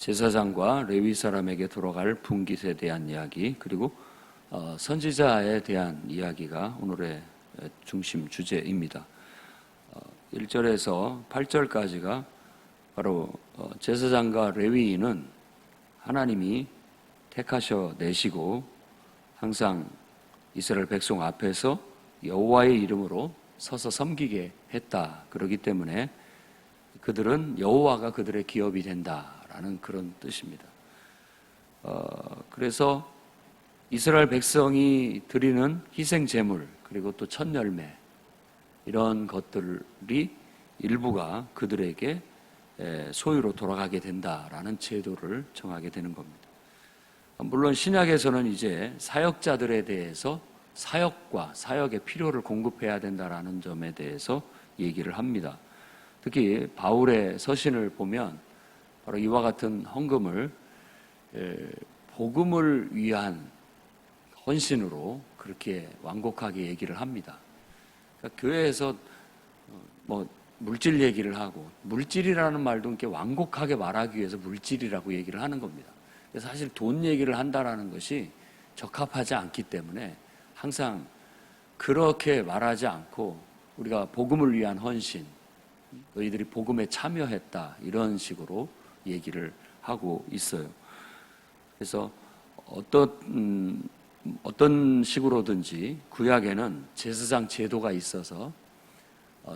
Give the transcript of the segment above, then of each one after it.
제사장과 레위 사람에게 돌아갈 분깃에 대한 이야기, 그리고 선지자에 대한 이야기가 오늘의 중심 주제입니다. 1절에서 8절까지가 바로 제사장과 레위인은 하나님이 택하셔 내시고 항상 이스라엘 백성 앞에서 여호와의 이름으로 서서 섬기게 했다. 그렇기 때문에 그들은 여호와가 그들의 기업이 된다라는 그런 뜻입니다. 그래서 이스라엘 백성이 드리는 희생 제물, 그리고 또 첫 열매, 이런 것들이 일부가 그들에게 소유로 돌아가게 된다라는 제도를 정하게 되는 겁니다. 물론 신약에서는 이제 사역자들에 대해서 사역과 사역의 필요를 공급해야 된다라는 점에 대해서 얘기를 합니다. 특히 바울의 서신을 보면 바로 이와 같은 헌금을 복음을 위한 헌신으로 그렇게 완곡하게 얘기를 합니다. 그러니까 교회에서 물질 얘기를 하고, 물질이라는 말도 이렇게 완곡하게 말하기 위해서 물질이라고 얘기를 하는 겁니다. 사실 돈 얘기를 한다라는 것이 적합하지 않기 때문에 항상 그렇게 말하지 않고 우리가 복음을 위한 헌신, 너희들이 복음에 참여했다, 이런 식으로 얘기를 하고 있어요. 그래서 어떤 식으로든지 구약에는 제사장 제도가 있어서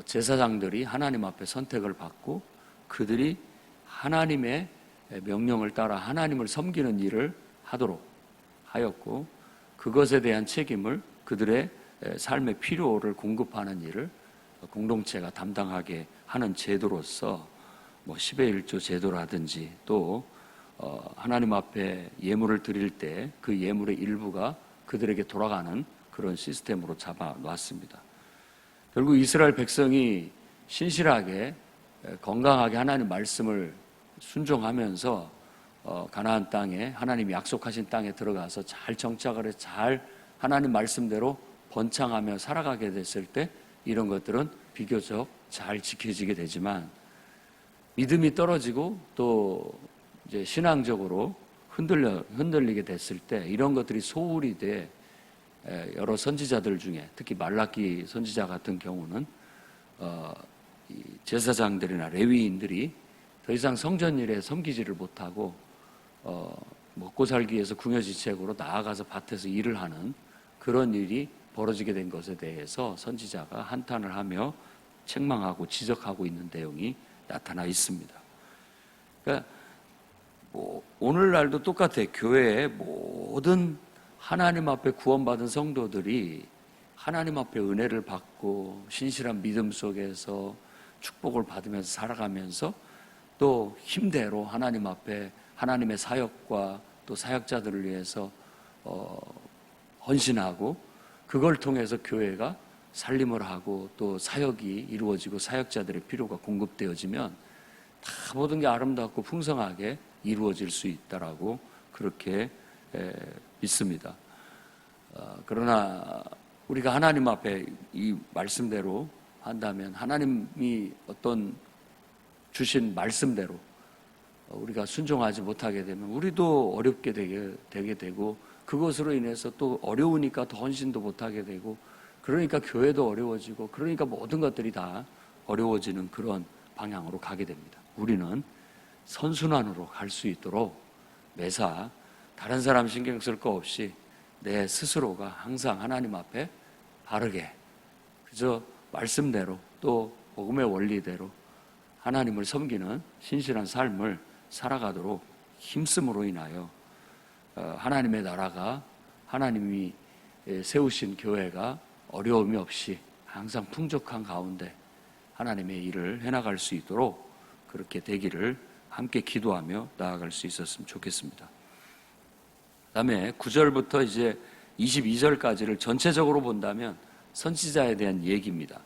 제사장들이 하나님 앞에 선택을 받고 그들이 하나님의 명령을 따라 하나님을 섬기는 일을 하도록 하였고, 그것에 대한 책임을 그들의 삶의 필요를 공급하는 일을 공동체가 담당하게 하는 제도로서 10의 1조 제도라든지 또 하나님 앞에 예물을 드릴 때 그 예물의 일부가 그들에게 돌아가는 그런 시스템으로 잡아놨습니다. 결국 이스라엘 백성이 신실하게 건강하게 하나님 말씀을 순종하면서 가나안 땅에, 하나님이 약속하신 땅에 들어가서 잘 정착을 해서 잘 하나님 말씀대로 번창하며 살아가게 됐을 때 이런 것들은 비교적 잘 지켜지게 되지만, 믿음이 떨어지고 또 이제 신앙적으로 흔들리게 됐을 때 이런 것들이 소홀히 돼 여러 선지자들 중에 특히 말라기 선지자 같은 경우는 제사장들이나 레위인들이 더 이상 성전 일에 섬기지를 못하고 먹고 살기 위해서 궁여지책으로 나아가서 밭에서 일을 하는 그런 일이 벌어지게 된 것에 대해서 선지자가 한탄을 하며 책망하고 지적하고 있는 내용이 나타나 있습니다. 그러니까 오늘날도 똑같아요. 교회의 모든 하나님 앞에 구원받은 성도들이 하나님 앞에 은혜를 받고 신실한 믿음 속에서 축복을 받으면서 살아가면서 또 힘대로 하나님 앞에 하나님의 사역과 또 사역자들을 위해서 헌신하고, 그걸 통해서 교회가 살림을 하고 또 사역이 이루어지고 사역자들의 필요가 공급되어지면 다 모든 게 아름답고 풍성하게 이루어질 수 있다라고 그렇게 믿습니다. 그러나 우리가 하나님 앞에 이 말씀대로 한다면, 하나님이 어떤 주신 말씀대로 우리가 순종하지 못하게 되면 우리도 어렵게 되게 되고, 그것으로 인해서 또 어려우니까 더 헌신도 못하게 되고, 그러니까 교회도 어려워지고, 그러니까 모든 것들이 다 어려워지는 그런 방향으로 가게 됩니다. 우리는 선순환으로 갈 수 있도록 매사 다른 사람 신경 쓸 거 없이 내 스스로가 항상 하나님 앞에 바르게 그저 말씀대로 또 복음의 원리대로 하나님을 섬기는 신실한 삶을 살아가도록 힘쓰므로 인하여 하나님의 나라가, 하나님이 세우신 교회가 어려움이 없이 항상 풍족한 가운데 하나님의 일을 해나갈 수 있도록 그렇게 되기를 함께 기도하며 나아갈 수 있었으면 좋겠습니다. 그 다음에 9절부터 이제 22절까지를 전체적으로 본다면 선지자에 대한 얘기입니다.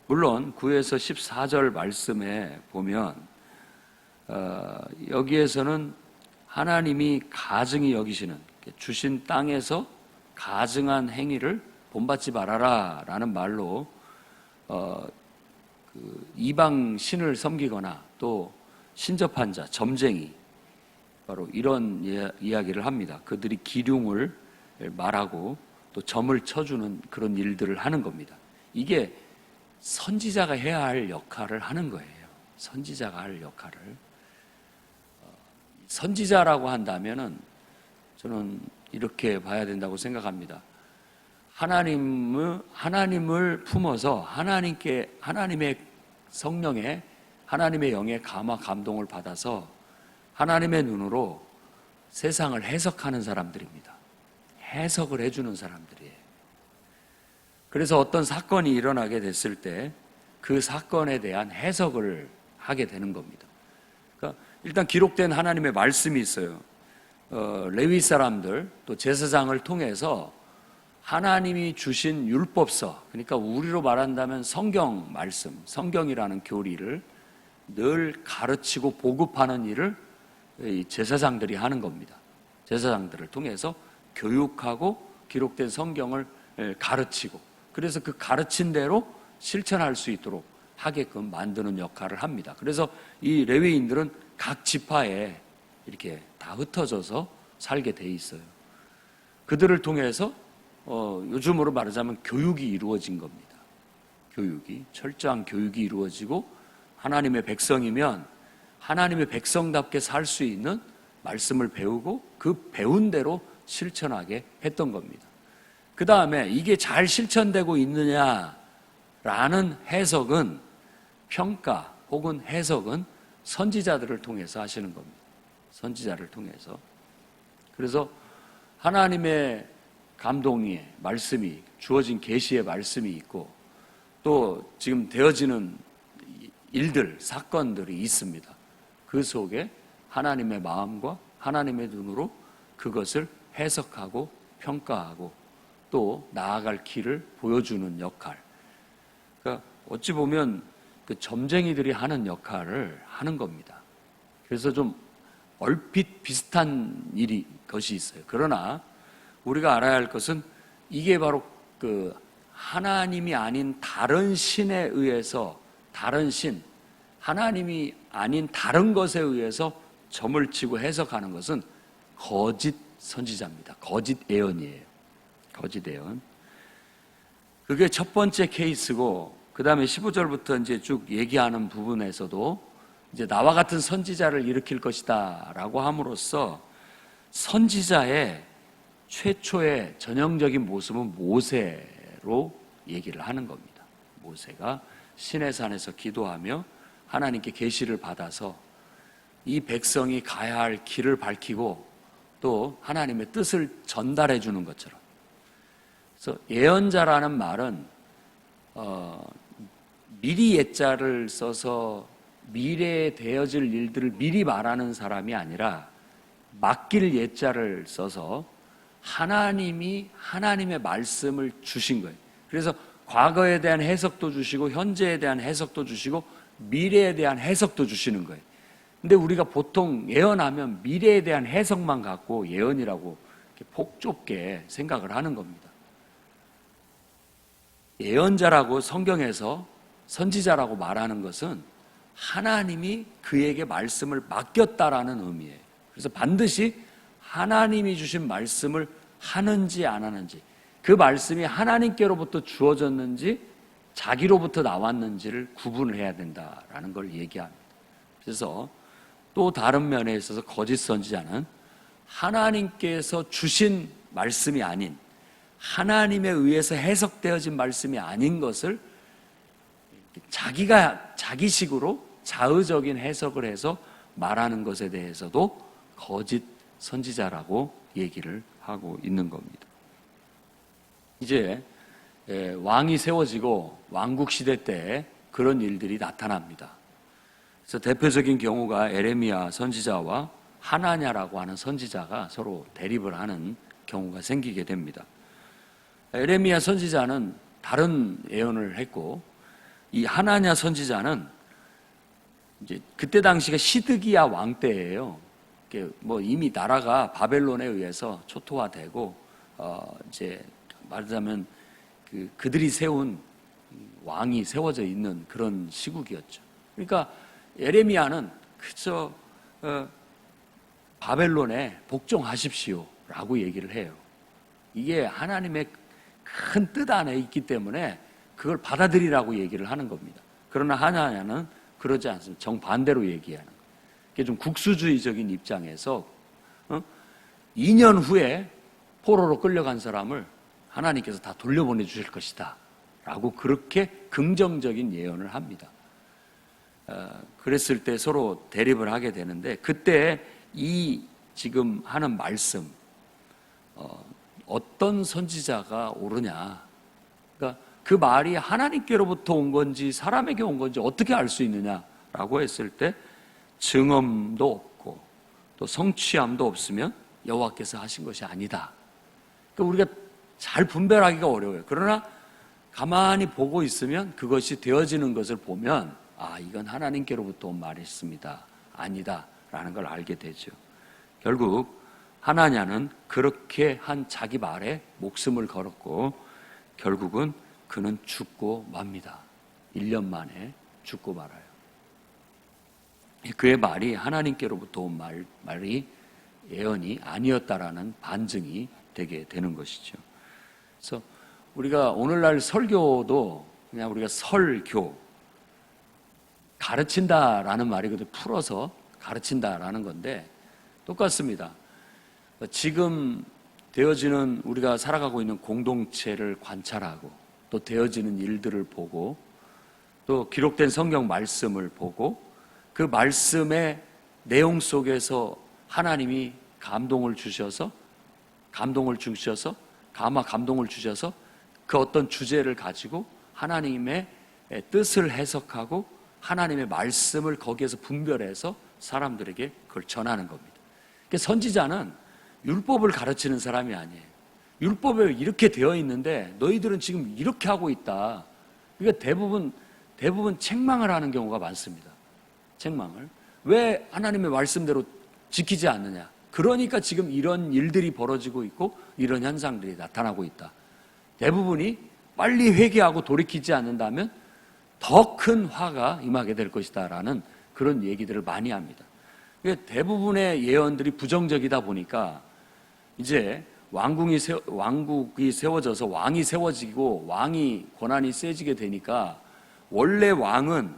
물론 9에서 14절 말씀에 보면 여기에서는 하나님이 가증히 여기시는, 주신 땅에서 가증한 행위를 본받지 말아라 라는 말로 이방 신을 섬기거나 또 신접한 자, 점쟁이, 바로 이런 이야기를 합니다. 그들이 기륭을 말하고 또 점을 쳐주는 그런 일들을 하는 겁니다. 이게 선지자가 해야 할 역할을 하는 거예요. 선지자가 할 역할을. 선지자라고 한다면은 저는 이렇게 봐야 된다고 생각합니다. 하나님을 품어서 하나님의 성령의 하나님의 영의 감화 감동을 받아서 하나님의 눈으로 세상을 해석하는 사람들입니다. 해석을 해주는 사람들이에요. 그래서 어떤 사건이 일어나게 됐을 때 그 사건에 대한 해석을 하게 되는 겁니다. 그러니까 일단 기록된 하나님의 말씀이 있어요. 레위 사람들 또 제사장을 통해서 하나님이 주신 율법서, 그러니까 우리로 말한다면 성경 말씀, 성경이라는 교리를 늘 가르치고 보급하는 일을 이 제사장들이 하는 겁니다. 제사장들을 통해서 교육하고 기록된 성경을 가르치고, 그래서 그 가르친 대로 실천할 수 있도록 하게끔 만드는 역할을 합니다. 그래서 이 레위인들은 각 지파에 이렇게 다 흩어져서 살게 돼 있어요. 그들을 통해서 요즘으로 말하자면 교육이 이루어진 겁니다. 철저한 교육이 이루어지고 하나님의 백성이면 하나님의 백성답게 살 수 있는 말씀을 배우고 그 배운 대로 실천하게 했던 겁니다. 그 다음에 이게 잘 실천되고 있느냐라는 해석은, 평가 혹은 해석은 선지자들을 통해서 하시는 겁니다. 선지자를 통해서. 그래서 하나님의 감동의 말씀이, 주어진 계시의 말씀이 있고 또 지금 되어지는 일들, 사건들이 있습니다. 그 속에 하나님의 마음과 하나님의 눈으로 그것을 해석하고 평가하고 또 나아갈 길을 보여주는 역할. 그러니까 어찌 보면 그 점쟁이들이 하는 역할을 하는 겁니다. 그래서 좀 얼핏 비슷한 것이 있어요. 그러나 우리가 알아야 할 것은 이게 바로 그 하나님이 아닌 다른 신에 의해서, 다른 신, 하나님이 아닌 다른 것에 의해서 점을 치고 해석하는 것은 거짓 선지자입니다. 거짓 예언이에요. 거짓 예언. 그게 첫 번째 케이스고, 그 다음에 15절부터 이제 쭉 얘기하는 부분에서도 이제 나와 같은 선지자를 일으킬 것이다 라고 함으로써 선지자의 최초의 전형적인 모습은 모세로 얘기를 하는 겁니다. 모세가 시내산에서 기도하며 하나님께 계시를 받아서 이 백성이 가야 할 길을 밝히고 또 하나님의 뜻을 전달해 주는 것처럼. 그래서 예언자라는 말은 미리 예자를 써서 미래에 되어질 일들을 미리 말하는 사람이 아니라 맡길 예자를 써서 하나님이 하나님의 말씀을 주신 거예요. 그래서 과거에 대한 해석도 주시고 현재에 대한 해석도 주시고 미래에 대한 해석도 주시는 거예요. 근데 우리가 보통 예언하면 미래에 대한 해석만 갖고 예언이라고 이렇게 폭 좁게 생각을 하는 겁니다. 예언자라고 성경에서 선지자라고 말하는 것은 하나님이 그에게 말씀을 맡겼다라는 의미예요. 그래서 반드시 하나님이 주신 말씀을 하는지 안 하는지, 그 말씀이 하나님께로부터 주어졌는지 자기로부터 나왔는지를 구분을 해야 된다라는 걸 얘기합니다. 그래서 또 다른 면에 있어서 거짓 선지자는 하나님께서 주신 말씀이 아닌, 하나님에 의해서 해석되어진 말씀이 아닌 것을 자기가 자기식으로 자의적인 해석을 해서 말하는 것에 대해서도 거짓 선지자라고 얘기를 하고 있는 겁니다. 이제 왕이 세워지고 왕국 시대 때 그런 일들이 나타납니다. 그래서 대표적인 경우가 에레미야 선지자와 하나냐라고 하는 선지자가 서로 대립을 하는 경우가 생기게 됩니다. 에레미야 선지자는 다른 예언을 했고, 이 하나냐 선지자는 이제 그때 당시가 시드기야 왕 때예요. 뭐 이미 나라가 바벨론에 의해서 초토화되고 이제 말하자면 그들이 세운 왕이 세워져 있는 그런 시국이었죠. 그러니까 에레미야는 그저 바벨론에 복종하십시오라고 얘기를 해요. 이게 하나님의 큰 뜻 안에 있기 때문에 그걸 받아들이라고 얘기를 하는 겁니다. 그러나 하나냐는 그러지 않습니다. 정반대로 얘기하는 거예요. 이게 좀 국수주의적인 입장에서 2년 후에 포로로 끌려간 사람을 하나님께서 다 돌려보내 주실 것이다 라고 그렇게 긍정적인 예언을 합니다. 그랬을 때 서로 대립을 하게 되는데, 그때 이 지금 하는 말씀, 어떤 선지자가 옳으냐, 그러니까 그 말이 하나님께로부터 온 건지 사람에게 온 건지 어떻게 알 수 있느냐라고 했을 때, 증언도 없고 또 성취함도 없으면 여호와께서 하신 것이 아니다. 그러니까 우리가 잘 분별하기가 어려워요. 그러나 가만히 보고 있으면 그것이 되어지는 것을 보면, 아, 이건 하나님께로부터 온 말이었습니다, 아니다 라는 걸 알게 되죠. 결국 하나냐는 그렇게 한 자기 말에 목숨을 걸었고 결국은 그는 죽고 맙니다. 1년 만에 죽고 말아요. 그의 말이 하나님께로부터 온 말이 예언이 아니었다라는 반증이 되게 되는 것이죠. 그래서 우리가 오늘날 설교도 그냥 우리가 설교, 가르친다라는 말이거든요. 풀어서 가르친다라는 건데 똑같습니다. 지금 되어지는, 우리가 살아가고 있는 공동체를 관찰하고 또 되어지는 일들을 보고 또 기록된 성경 말씀을 보고 그 말씀의 내용 속에서 하나님이 감동을 주셔서 그 어떤 주제를 가지고 하나님의 뜻을 해석하고 하나님의 말씀을 거기에서 분별해서 사람들에게 그걸 전하는 겁니다. 그러니까 선지자는 율법을 가르치는 사람이 아니에요. 율법에 이렇게 되어 있는데 너희들은 지금 이렇게 하고 있다. 그러니까 대부분 책망을 하는 경우가 많습니다. 책망을. 왜 하나님의 말씀대로 지키지 않느냐. 그러니까 지금 이런 일들이 벌어지고 있고 이런 현상들이 나타나고 있다. 대부분이 빨리 회개하고 돌이키지 않는다면 더 큰 화가 임하게 될 것이다 라는 그런 얘기들을 많이 합니다. 대부분의 예언들이 부정적이다 보니까 이제 왕국이 세워져서 왕이 세워지고 왕이 권한이 세지게 되니까 원래 왕은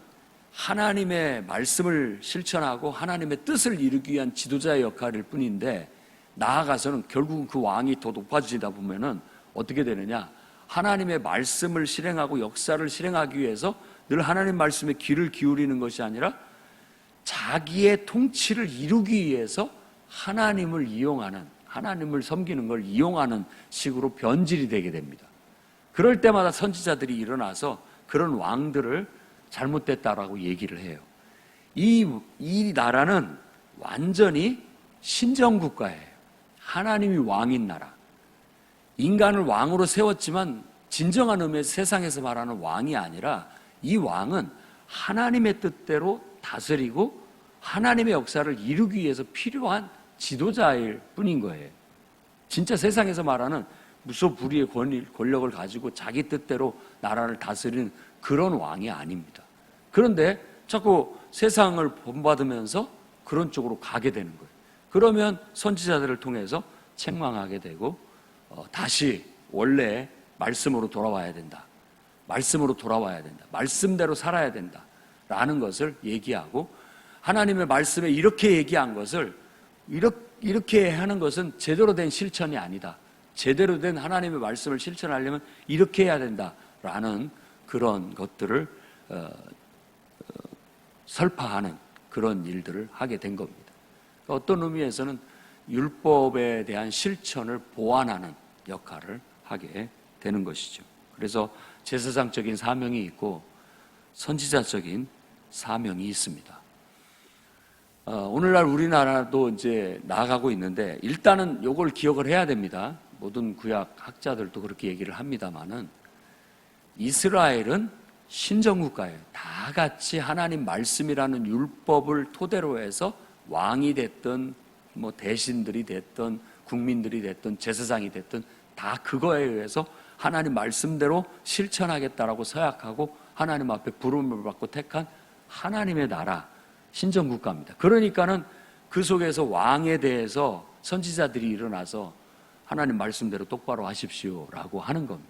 하나님의 말씀을 실천하고 하나님의 뜻을 이루기 위한 지도자의 역할일 뿐인데, 나아가서는 결국은 그 왕이 더 높아지다 보면은 어떻게 되느냐, 하나님의 말씀을 실행하고 역사를 실행하기 위해서 늘 하나님 말씀에 귀를 기울이는 것이 아니라 자기의 통치를 이루기 위해서 하나님을 이용하는, 하나님을 섬기는 걸 이용하는 식으로 변질이 되게 됩니다. 그럴 때마다 선지자들이 일어나서 그런 왕들을 잘못됐다라고 얘기를 해요. 이 나라는 완전히 신정국가예요. 하나님이 왕인 나라. 인간을 왕으로 세웠지만 진정한 의미에서 세상에서 말하는 왕이 아니라 이 왕은 하나님의 뜻대로 다스리고 하나님의 역사를 이루기 위해서 필요한 지도자일 뿐인 거예요. 진짜 세상에서 말하는 무소불위의 권력을 가지고 자기 뜻대로 나라를 다스리는 그런 왕이 아닙니다. 그런데 자꾸 세상을 본받으면서 그런 쪽으로 가게 되는 거예요. 그러면 선지자들을 통해서 책망하게 되고 다시 원래 말씀으로 돌아와야 된다. 말씀으로 돌아와야 된다. 말씀대로 살아야 된다. 라는 것을 얘기하고, 하나님의 말씀에 이렇게 얘기한 것을 이렇게 하는 것은 제대로 된 실천이 아니다. 제대로 된 하나님의 말씀을 실천하려면 이렇게 해야 된다라는 그런 것들을 설파하는 그런 일들을 하게 된 겁니다. 어떤 의미에서는 율법에 대한 실천을 보완하는 역할을 하게 되는 것이죠. 그래서 제사장적인 사명이 있고 선지자적인 사명이 있습니다. 오늘날 우리나라도 이제 나아가고 있는데, 일단은 이걸 기억을 해야 됩니다. 모든 구약 학자들도 그렇게 얘기를 합니다만은, 이스라엘은 신정국가예요. 다 같이 하나님 말씀이라는 율법을 토대로 해서 왕이 됐든 뭐 대신들이 됐든 국민들이 됐든 제사장이 됐든 다 그거에 의해서 하나님 말씀대로 실천하겠다라고 서약하고 하나님 앞에 부름을 받고 택한 하나님의 나라, 신정국가입니다. 그러니까는 그 속에서 왕에 대해서 선지자들이 일어나서 하나님 말씀대로 똑바로 하십시오라고 하는 겁니다.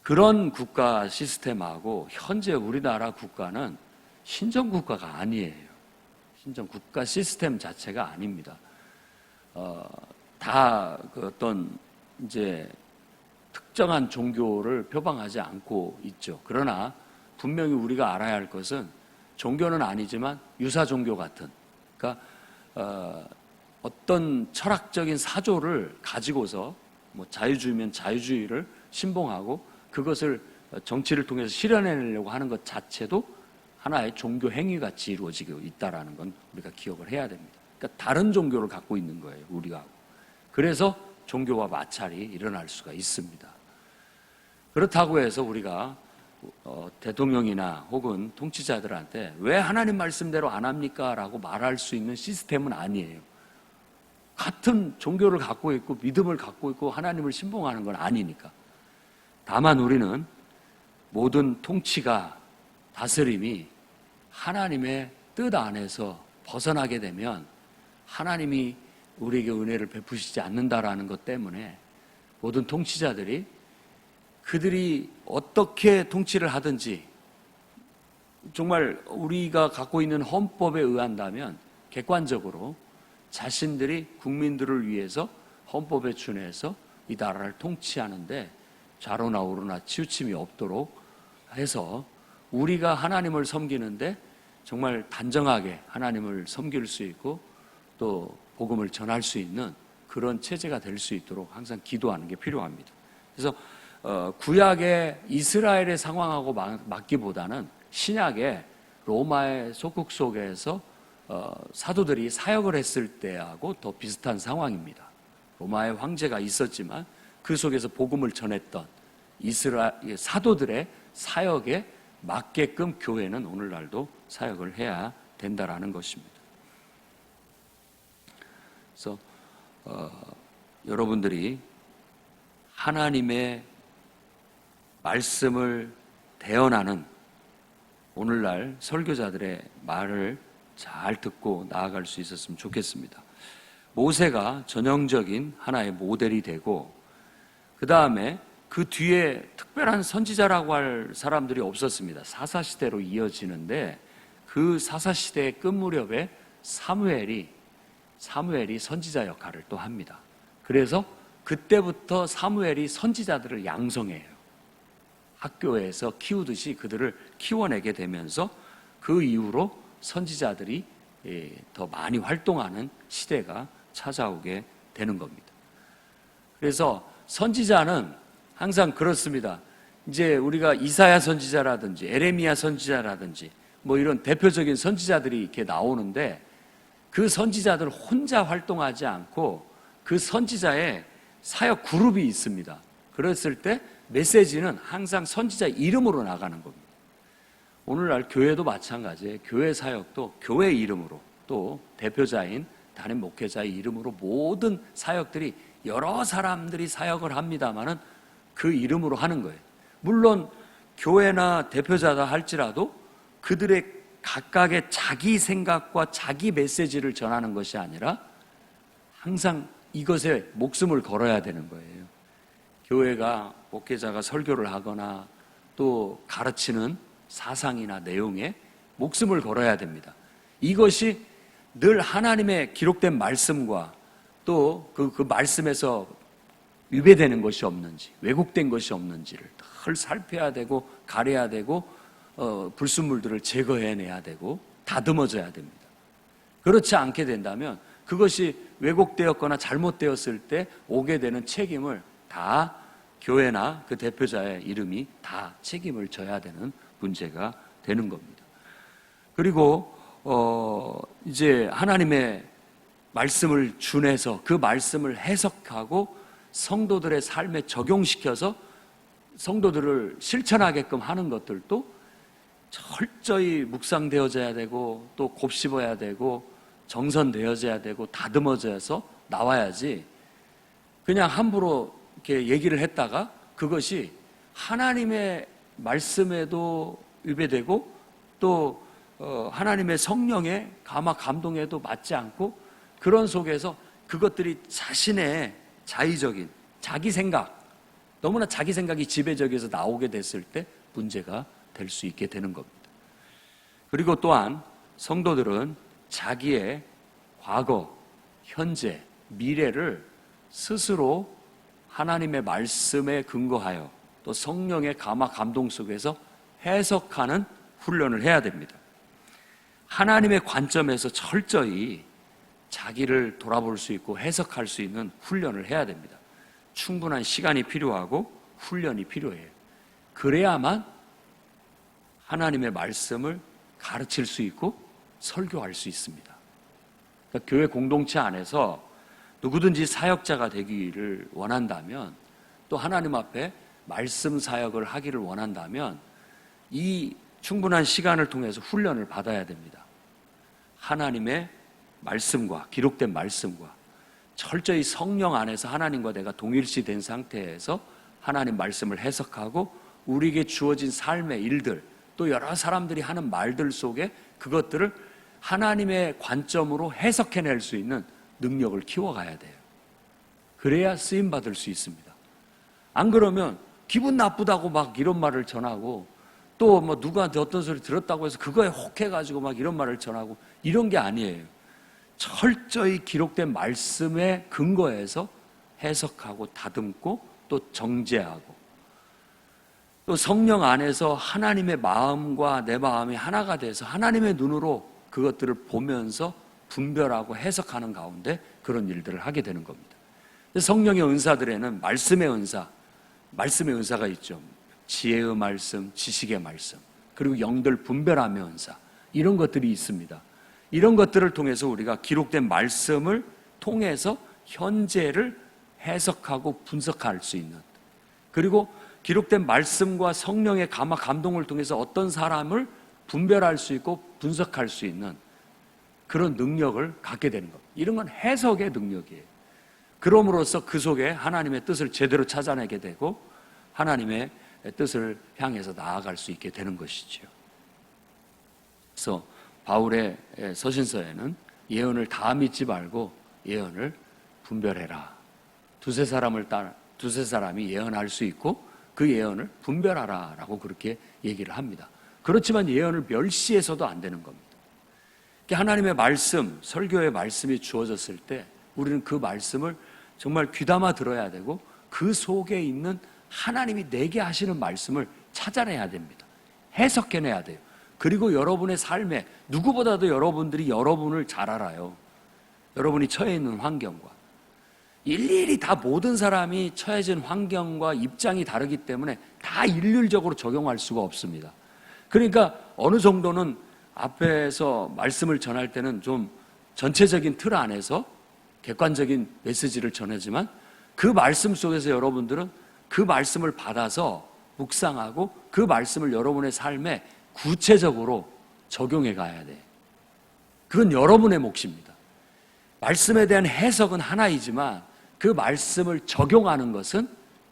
그런 국가 시스템하고 현재 우리나라 국가는 신정국가가 아니에요. 신정국가 시스템 자체가 아닙니다. 다 그 어떤 이제 특정한 종교를 표방하지 않고 있죠. 그러나 분명히 우리가 알아야 할 것은 종교는 아니지만 유사 종교 같은, 그러니까 어떤 철학적인 사조를 가지고서 뭐 자유주의면 자유주의를 신봉하고 그것을 정치를 통해서 실현해내려고 하는 것 자체도 하나의 종교 행위같이 이루어지고 있다는 건 우리가 기억을 해야 됩니다. 그러니까 다른 종교를 갖고 있는 거예요, 우리가. 그래서 종교와 마찰이 일어날 수가 있습니다. 그렇다고 해서 우리가 대통령이나 혹은 통치자들한테 왜 하나님 말씀대로 안 합니까? 라고 말할 수 있는 시스템은 아니에요. 같은 종교를 갖고 있고 믿음을 갖고 있고 하나님을 신봉하는 건 아니니까. 다만 우리는 모든 통치가, 다스림이 하나님의 뜻 안에서 벗어나게 되면 하나님이 우리에게 은혜를 베푸시지 않는다라는 것 때문에 모든 통치자들이 그들이 어떻게 통치를 하든지 정말 우리가 갖고 있는 헌법에 의한다면 객관적으로 자신들이 국민들을 위해서 헌법에 준해서 이 나라를 통치하는데 좌로나 우로나 치우침이 없도록 해서 우리가 하나님을 섬기는데 정말 단정하게 하나님을 섬길 수 있고 또 복음을 전할 수 있는 그런 체제가 될 수 있도록 항상 기도하는 게 필요합니다. 그래서 구약의 이스라엘의 상황하고 맞기보다는 신약의 로마의 속국 속에서 사도들이 사역을 했을 때하고 더 비슷한 상황입니다. 로마의 황제가 있었지만 그 속에서 복음을 전했던 이스라엘 사도들의 사역에 맞게끔 교회는 오늘날도 사역을 해야 된다라는 것입니다. 그래서 여러분들이 하나님의 말씀을 대언하는 오늘날 설교자들의 말을 잘 듣고 나아갈 수 있었으면 좋겠습니다. 모세가 전형적인 하나의 모델이 되고 그 다음에 그 뒤에 특별한 선지자라고 할 사람들이 없었습니다. 사사시대로 이어지는데 그 사사시대의 끝 무렵에 사무엘이 선지자 역할을 또 합니다. 그래서 그때부터 사무엘이 선지자들을 양성해요. 학교에서 키우듯이 그들을 키워내게 되면서 그 이후로 선지자들이 더 많이 활동하는 시대가 찾아오게 되는 겁니다. 그래서 선지자는 항상 그렇습니다. 이제 우리가 이사야 선지자라든지 에레미야 선지자라든지 뭐 이런 대표적인 선지자들이 이렇게 나오는데 그 선지자들 혼자 활동하지 않고 그 선지자의 사역 그룹이 있습니다. 그랬을 때 메시지는 항상 선지자 이름으로 나가는 겁니다. 오늘날 교회도 마찬가지예요. 교회 사역도 교회 이름으로 또 대표자인 담임 목회자의 이름으로 모든 사역들이 여러 사람들이 사역을 합니다마는 그 이름으로 하는 거예요. 물론 교회나 대표자다 할지라도 그들의 각각의 자기 생각과 자기 메시지를 전하는 것이 아니라 항상 이것에 목숨을 걸어야 되는 거예요. 교회가 목회자가 설교를 하거나 또 가르치는 사상이나 내용에 목숨을 걸어야 됩니다. 이것이 늘 하나님의 기록된 말씀과 또 그 말씀에서 위배되는 것이 없는지 왜곡된 것이 없는지를 늘 살펴야 되고 가려야 되고 불순물들을 제거해내야 되고 다듬어져야 됩니다. 그렇지 않게 된다면 그것이 왜곡되었거나 잘못되었을 때 오게 되는 책임을 다 교회나 그 대표자의 이름이 다 책임을 져야 되는 문제가 되는 겁니다. 그리고 이제 하나님의 말씀을 준해서 그 말씀을 해석하고 성도들의 삶에 적용시켜서 성도들을 실천하게끔 하는 것들도 철저히 묵상되어져야 되고 또 곱씹어야 되고 정선되어져야 되고 다듬어져서 나와야지 그냥 함부로 이렇게 얘기를 했다가 그것이 하나님의 말씀에도 위배되고 또 하나님의 성령의 감화 감동에도 맞지 않고 그런 속에서 그것들이 자신의 자의적인 자기 생각, 너무나 자기 생각이 지배적이어서 나오게 됐을 때 문제가 될 수 있게 되는 겁니다. 그리고 또한 성도들은 자기의 과거, 현재, 미래를 스스로 하나님의 말씀에 근거하여 또 성령의 감화 감동 속에서 해석하는 훈련을 해야 됩니다. 하나님의 관점에서 철저히 자기를 돌아볼 수 있고 해석할 수 있는 훈련을 해야 됩니다. 충분한 시간이 필요하고 훈련이 필요해요. 그래야만 하나님의 말씀을 가르칠 수 있고 설교할 수 있습니다. 그러니까 교회 공동체 안에서 누구든지 사역자가 되기를 원한다면, 또 하나님 앞에 말씀 사역을 하기를 원한다면 이 충분한 시간을 통해서 훈련을 받아야 됩니다. 하나님의 말씀과 기록된 말씀과 철저히 성령 안에서 하나님과 내가 동일시된 상태에서 하나님 말씀을 해석하고 우리에게 주어진 삶의 일들, 또 여러 사람들이 하는 말들 속에 그것들을 하나님의 관점으로 해석해낼 수 있는 능력을 키워가야 돼요. 그래야 쓰임받을 수 있습니다. 안 그러면 기분 나쁘다고 막 이런 말을 전하고, 또 뭐 누구한테 어떤 소리 들었다고 해서 그거에 혹해가지고 막 이런 말을 전하고, 이런 게 아니에요. 철저히 기록된 말씀에 근거해서 해석하고 다듬고 또 정죄하고, 또 성령 안에서 하나님의 마음과 내 마음이 하나가 돼서 하나님의 눈으로 그것들을 보면서 분별하고 해석하는 가운데 그런 일들을 하게 되는 겁니다. 성령의 은사들에는 말씀의 은사가 있죠. 지혜의 말씀, 지식의 말씀, 그리고 영들 분별함의 은사, 이런 것들이 있습니다. 이런 것들을 통해서 우리가 기록된 말씀을 통해서 현재를 해석하고 분석할 수 있는, 그리고 기록된 말씀과 성령의 감화 감동을 통해서 어떤 사람을 분별할 수 있고 분석할 수 있는 그런 능력을 갖게 되는 겁니다. 이런 건 해석의 능력이에요. 그럼으로써 그 속에 하나님의 뜻을 제대로 찾아내게 되고 하나님의 뜻을 향해서 나아갈 수 있게 되는 것이죠. 그래서 바울의 서신서에는 예언을 다 믿지 말고 예언을 분별해라. 두세 사람이 예언할 수 있고 그 예언을 분별하라 라고 그렇게 얘기를 합니다. 그렇지만 예언을 멸시해서도 안 되는 겁니다. 하나님의 말씀, 설교의 말씀이 주어졌을 때 우리는 그 말씀을 정말 귀담아 들어야 되고 그 속에 있는 하나님이 내게 하시는 말씀을 찾아내야 됩니다. 해석해내야 돼요. 그리고 여러분의 삶에, 누구보다도 여러분들이 여러분을 잘 알아요. 여러분이 처해 있는 환경과 일일이 다 모든 사람이 처해진 환경과 입장이 다르기 때문에 다 일률적으로 적용할 수가 없습니다. 그러니까 어느 정도는 앞에서 말씀을 전할 때는 좀 전체적인 틀 안에서 객관적인 메시지를 전하지만 그 말씀 속에서 여러분들은 그 말씀을 받아서 묵상하고 그 말씀을 여러분의 삶에 구체적으로 적용해 가야 돼. 그건 여러분의 몫입니다. 말씀에 대한 해석은 하나이지만 그 말씀을 적용하는 것은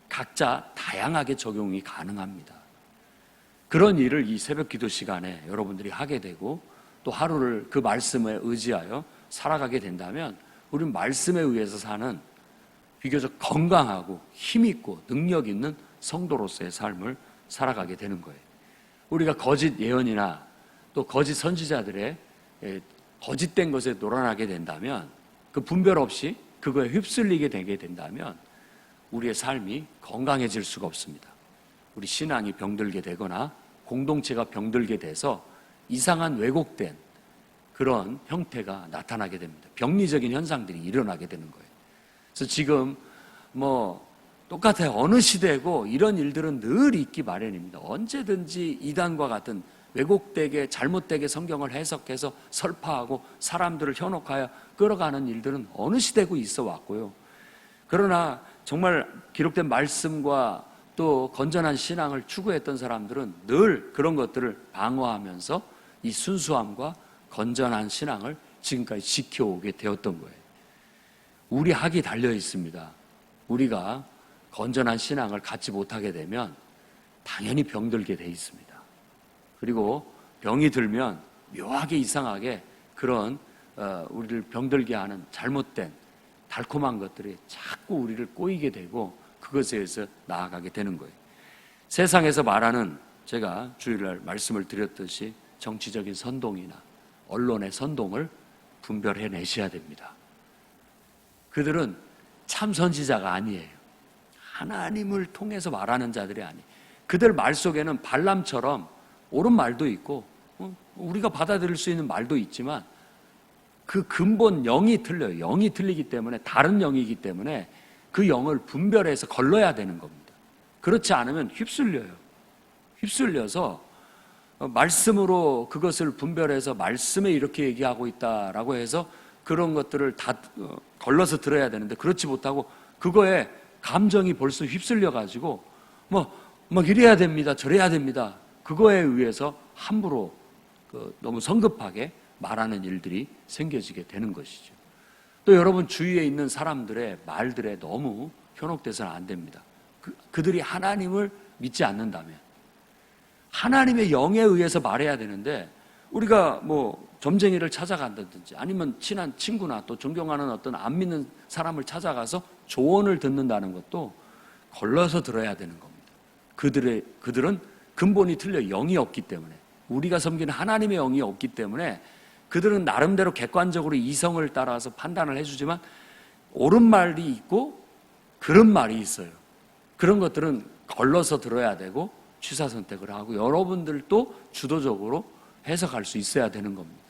각자 다양하게 적용이 가능합니다. 그런 일을 이 새벽 기도 시간에 여러분들이 하게 되고 또 하루를 그 말씀에 의지하여 살아가게 된다면 우리는 말씀에 의해서 사는 비교적 건강하고 힘있고 능력 있는 성도로서의 삶을 살아가게 되는 거예요. 우리가 거짓 예언이나 또 거짓 선지자들의 거짓된 것에 놀아나게 된다면, 그 분별 없이 그거에 휩쓸리게 되게 된다면 우리의 삶이 건강해질 수가 없습니다. 우리 신앙이 병들게 되거나 공동체가 병들게 돼서 이상한 왜곡된 그런 형태가 나타나게 됩니다. 병리적인 현상들이 일어나게 되는 거예요. 그래서 지금 똑같아요. 어느 시대고 이런 일들은 늘 있기 마련입니다. 언제든지 이단과 같은 왜곡되게 잘못되게 성경을 해석해서 설파하고 사람들을 현혹하여 끌어가는 일들은 어느 시대고 있어 왔고요. 그러나 정말 기록된 말씀과 또 건전한 신앙을 추구했던 사람들은 늘 그런 것들을 방어하면서 이 순수함과 건전한 신앙을 지금까지 지켜오게 되었던 거예요. 우리 학이 달려 있습니다. 우리가 건전한 신앙을 갖지 못하게 되면 당연히 병들게 돼 있습니다. 그리고 병이 들면 묘하게 이상하게 그런 우리를 병들게 하는 잘못된 달콤한 것들이 자꾸 우리를 꼬이게 되고 그것에 의해서 나아가게 되는 거예요. 세상에서 말하는, 제가 주일날 말씀을 드렸듯이 정치적인 선동이나 언론의 선동을 분별해내셔야 됩니다. 그들은 참 선지자가 아니에요. 하나님을 통해서 말하는 자들이 아니에요. 그들 말 속에는 발람처럼 옳은 말도 있고 우리가 받아들일 수 있는 말도 있지만 그 근본 영이 틀려요. 영이 틀리기 때문에, 다른 영이기 때문에 그 영을 분별해서 걸러야 되는 겁니다. 그렇지 않으면 휩쓸려요. 휩쓸려서 말씀으로 그것을 분별해서 말씀에 이렇게 얘기하고 있다라고 해서 그런 것들을 다 걸러서 들어야 되는데 그렇지 못하고 그거에 감정이 벌써 휩쓸려가지고 막 이래야 됩니다, 저래야 됩니다. 그거에 의해서 함부로 너무 성급하게 말하는 일들이 생겨지게 되는 것이죠. 또 여러분 주위에 있는 사람들의 말들에 너무 현혹돼서는 안 됩니다. 그들이 하나님을 믿지 않는다면 하나님의 영에 의해서 말해야 되는데 우리가 점쟁이를 찾아간다든지 아니면 친한 친구나 또 존경하는 어떤 안 믿는 사람을 찾아가서 조언을 듣는다는 것도 걸러서 들어야 되는 겁니다. 그들은 근본이 틀려 영이 없기 때문에, 우리가 섬기는 하나님의 영이 없기 때문에 그들은 나름대로 객관적으로 이성을 따라서 판단을 해주지만 옳은 말이 있고 그런 말이 있어요. 그런 것들은 걸러서 들어야 되고 취사선택을 하고 여러분들도 주도적으로 해석할 수 있어야 되는 겁니다.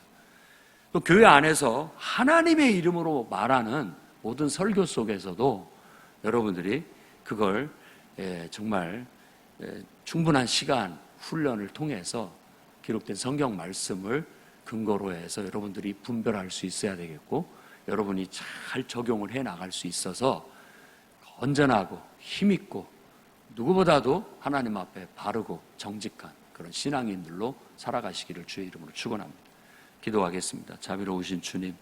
또 교회 안에서 하나님의 이름으로 말하는 모든 설교 속에서도 여러분들이 그걸 정말 충분한 시간, 훈련을 통해서 기록된 성경 말씀을 근거로 해서 여러분들이 분별할 수 있어야 되겠고 여러분이 잘 적용을 해 나갈 수 있어서 건전하고 힘있고 누구보다도 하나님 앞에 바르고 정직한 그런 신앙인들로 살아가시기를 주의 이름으로 축원합니다. 기도하겠습니다. 자비로우신 주님,